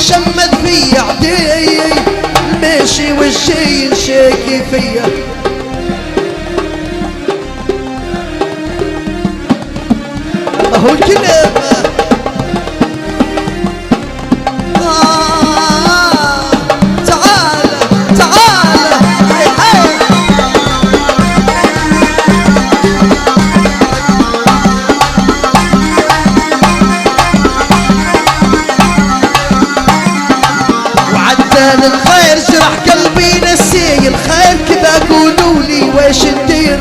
شمت في عدي المشي والشي ينشكي فيا ما هو الكلام تعال تعال هاي هاي وعدان الخير جرح قلبي نسي الخير كذا قولولي ويش ندير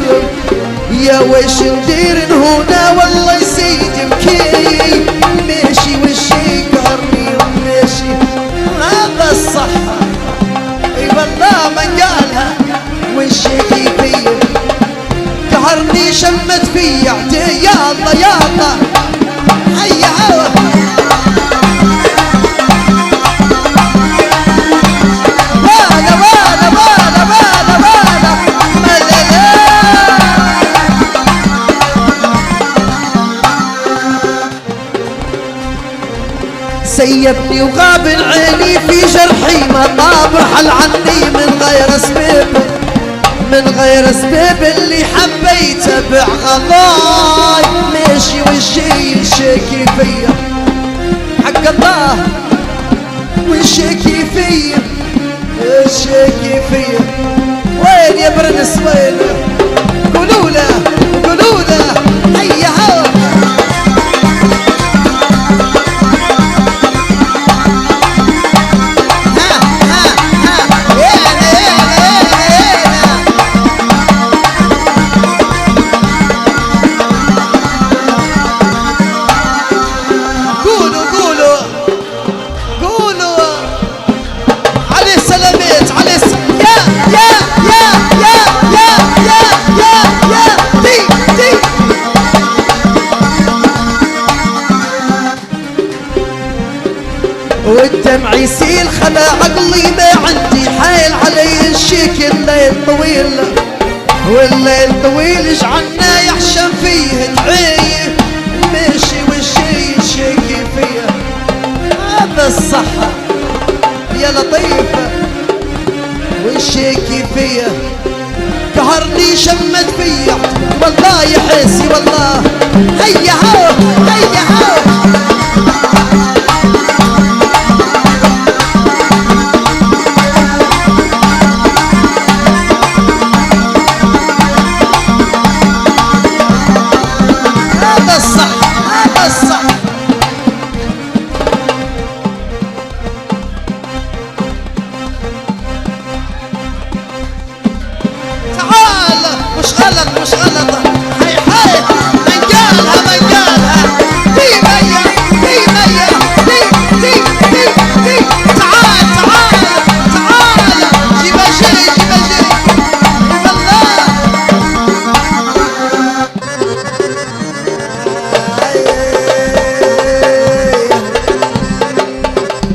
يا ويش ندير هنا والله يزيد مكي ماشي والشي قهرني وماشي هذا الصحة اي والله من قالها والشي كيفية قهرني شمت في عدي يا الله يا الله هيا هوا سيبني وغاب عيني في جرحي ما طاب رحل عني من غير اسباب اللي حبيته بعغضاي ماشي والشي يشكي فيا حق الله والشكي فيا الشكي فيا وين يا برنس وين قولوا له هيا هوا والدمع يسيل خلا عقلي ما عندي حيل علي الشيك الليل طويل والليل طويل اجعلنا يحشم فيه دعيه ماشي والشي يشكي فيه هذا الصحة يا لطيفة والشيكي فيه قهرني شمت فيه والله يا حسي والله هيا هوا هيا هوا مش غلط هاي هاي من قالها دي مية دي تعال جيبها جري والله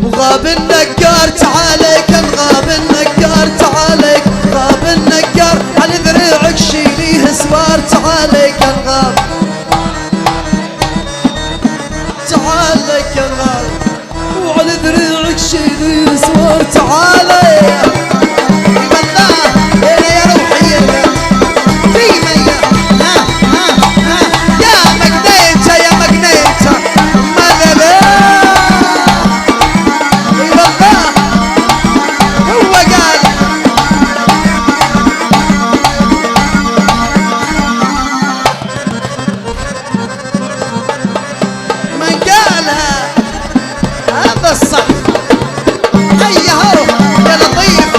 وغاب النجار تعالك غاب النجار تعالك غاب النجار على ذريعك شيليه سوار تعالك الغاب تعالك الغاب وعلى ذريعك شيليه سوار تعالك والله يا روحي في مية يا مقنيته ما لا والله هو قال من قالها هذا الصح هيا هو يا لطيف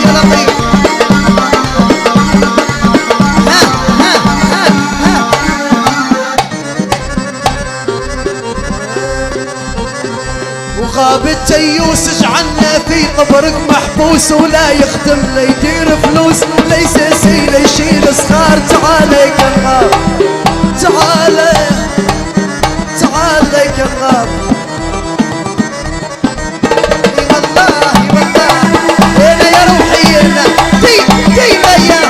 وغاب التيوس اجعلنا في قبرك محبوس ولا يخدم لا يدير فلوس لا يساسي لا يشيل صغار تعالك الغاب تعالك الغاب والله يا روحي دي مية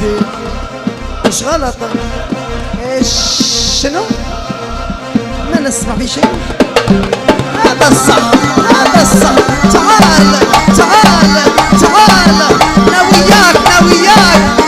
سيدي مش غلط. ايش شنو؟ ما نسمع في شيء. هذا الصح هذا الصح. تعال تعال تعال ناوياك ناوياك.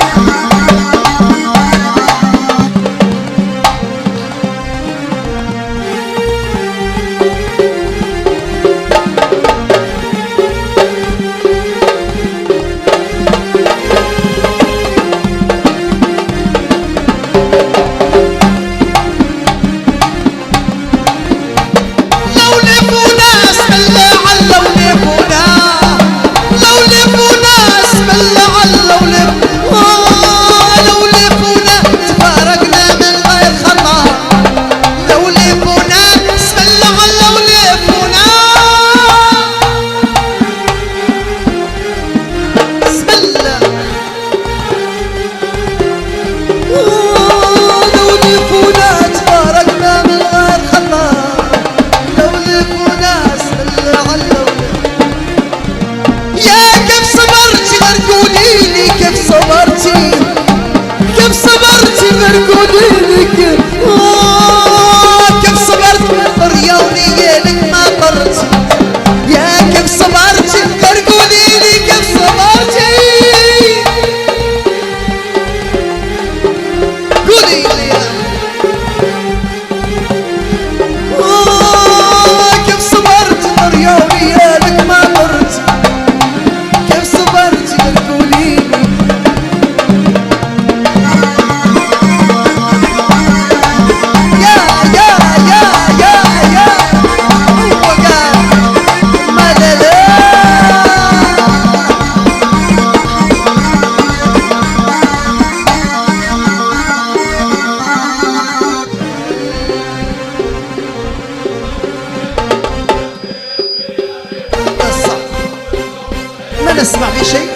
نسمع في شيء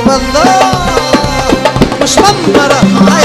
والله مش منظرة.